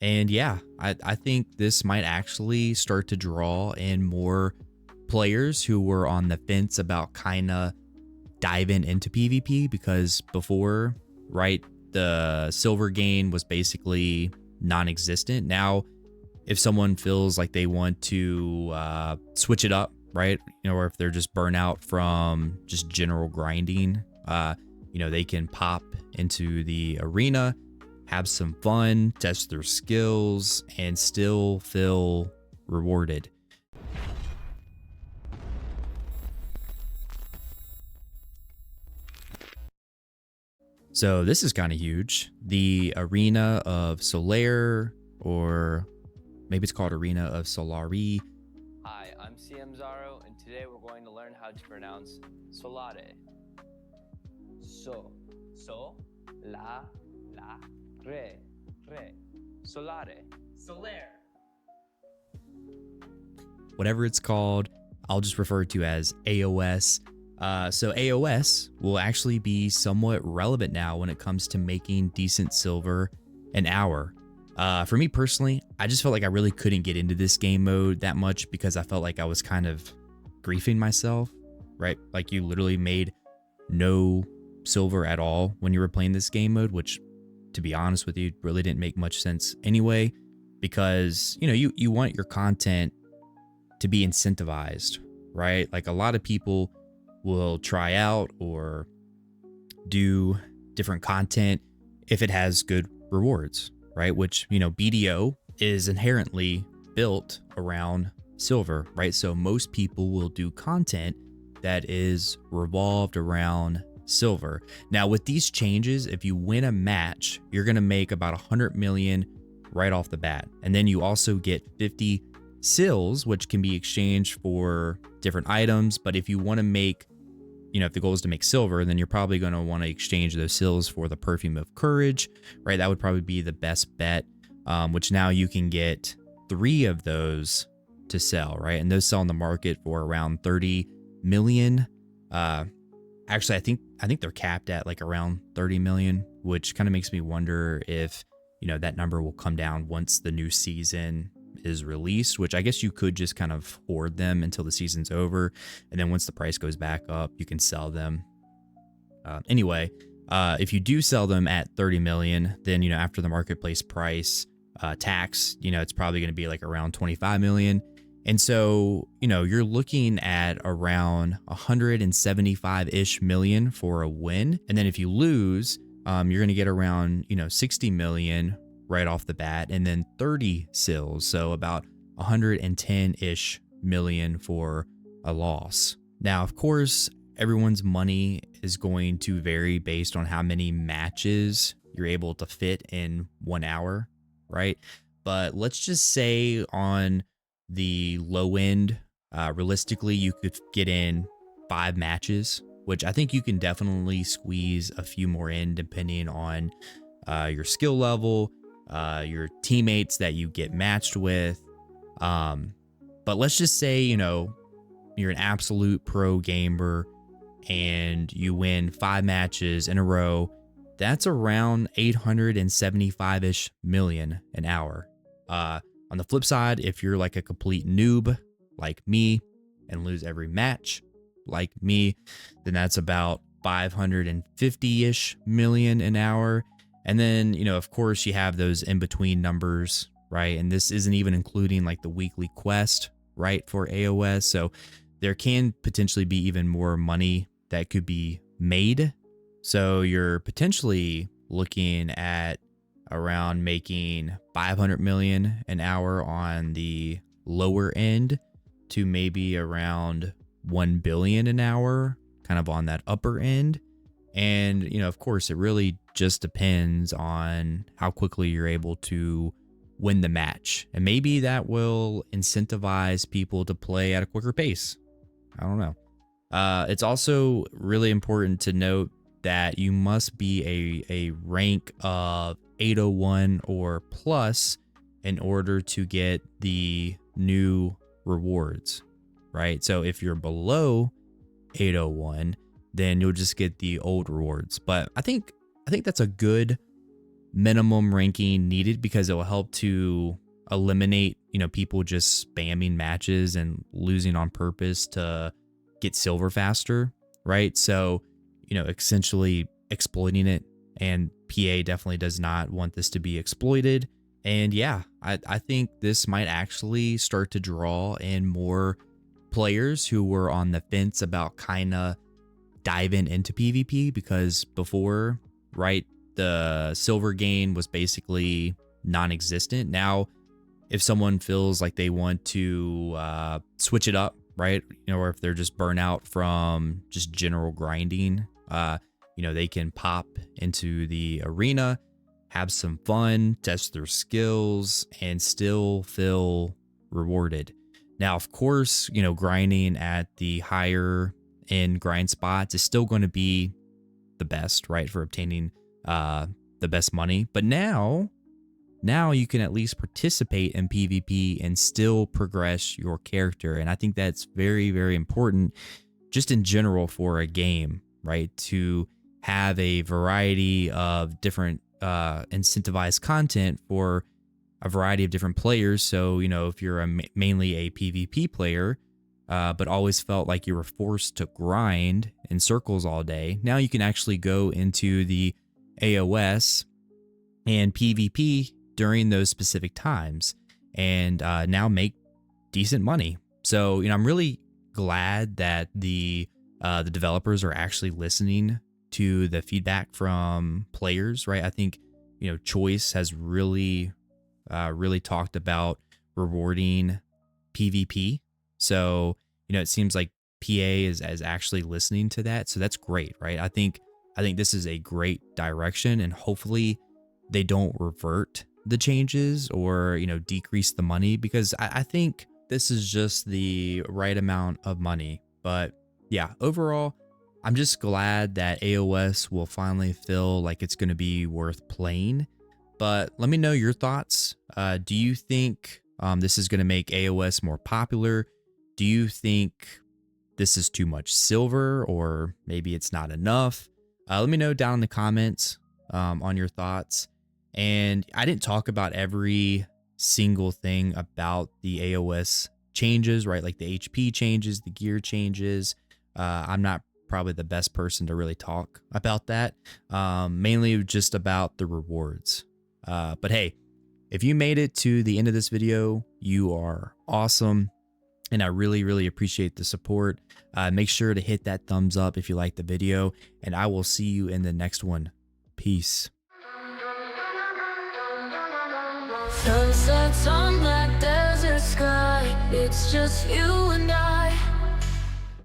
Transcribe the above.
And yeah, I think this might actually start to draw in more players who were on the fence about kind of diving into PvP, because before, right, the silver gain was basically non-existent. Now, if someone feels like they want to switch it up, right, or if they're just burnt out from just general grinding, they can pop into the arena, have some fun, test their skills, and still feel rewarded. So this is kind of huge. The Arena of Solare, or maybe it's called Arena of Solare. Hi, I'm CM Zaro, and today we're going to learn how to pronounce Solare. La, re, Solare. Solare. Whatever it's called, I'll just refer to as AOS. So AOS will actually be somewhat relevant now when it comes to making decent silver an hour. For me personally, I just felt like I really couldn't get into this game mode that much because I felt like I was kind of griefing myself, right? Like you literally made no silver at all when you were playing this game mode, which, to be honest with you, really didn't make much sense anyway, because you want your content to be incentivized, right? Like a lot of people will try out or do different content if it has good rewards, right? Which, BDO is inherently built around silver, right? So most people will do content that is revolved around silver. Now, with these changes, if you win a match, you're going to make about 100 million right off the bat. And then you also get 50 sills, which can be exchanged for different items. But if you want to make, if the goal is to make silver, then you're probably going to want to exchange those sills for the perfume of courage, right? That would probably be the best bet, which now you can get 3 of those to sell, right? And those sell in the market for around 30 million. Actually, I think they're capped at like around 30 million, which kind of makes me wonder if, that number will come down once the new season is released, which I guess you could just kind of hoard them until the season's over. And then once the price goes back up, you can sell them. Anyway, if you do sell them at 30 million, then, after the marketplace price tax, it's probably going to be like around 25 million. And so, you're looking at around 175-ish million for a win. And then if you lose, you're going to get around, 60 million right off the bat, and then 30 sills. So about 110-ish million for a loss. Now, of course, everyone's money is going to vary based on how many matches you're able to fit in 1 hour, right? But let's just say on the low end, realistically, you could get in 5 matches, which I think you can definitely squeeze a few more in depending on your skill level, your teammates that you get matched with. But let's just say, you're an absolute pro gamer and you win 5 matches in a row. That's around 875-ish million an hour. On the flip side, if you're like a complete noob like me and lose every match like me, then that's about 550-ish million an hour. And then, of course, you have those in between numbers, right? And this isn't even including like the weekly quest, right, for AOS. So there can potentially be even more money that could be made. So you're potentially looking at around making 500 million an hour on the lower end to maybe around 1 billion an hour, kind of on that upper end. And, of course, it really just depends on how quickly you're able to win the match. And maybe that will incentivize people to play at a quicker pace. I don't know. It's also really important to note that you must be a rank of 801 or plus in order to get the new rewards, right? So if you're below 801, then you'll just get the old rewards. But I think that's a good minimum ranking needed because it will help to eliminate, people just spamming matches and losing on purpose to get silver faster, right? So, essentially exploiting it, and PA definitely does not want this to be exploited. And yeah, I think this might actually start to draw in more players who were on the fence about kind of diving into PvP, because before, right, the silver gain was basically non-existent. Now, if someone feels like they want to switch it up, right, or if they're just burnt out from just general grinding, they can pop into the arena, have some fun, test their skills, and still feel rewarded. Now, of course, grinding at the higher end grind spots is still going to be the best, right, for obtaining the best money. But now you can at least participate in PvP and still progress your character. And I think that's very, very important just in general for a game, right? To have a variety of different incentivized content for a variety of different players. So, if you're mainly a PvP player, but always felt like you were forced to grind in circles all day, now you can actually go into the AOS and PvP during those specific times and now make decent money. So, I'm really glad that the developers are actually listening to the feedback from players, right? I think, Choice has really talked about rewarding PvP. So, it seems like PA is actually listening to that. So that's great, right? I think this is a great direction, and hopefully they don't revert the changes or, decrease the money, because I think this is just the right amount of money. But yeah, overall, I'm just glad that AOS will finally feel like it's going to be worth playing. But let me know your thoughts. Do you think this is going to make AOS more popular? Do you think this is too much silver, or maybe it's not enough? Let me know down in the comments on your thoughts. And I didn't talk about every single thing about the AOS changes, right? Like the HP changes, the gear changes. I'm not probably the best person to really talk about that. Mainly just about the rewards. But hey, if you made it to the end of this video, you are awesome. And I really, really appreciate the support. Make sure to hit that thumbs up if you liked the video, and I will see you in the next one. Peace. Sunsets on that desert sky. It's just you and I.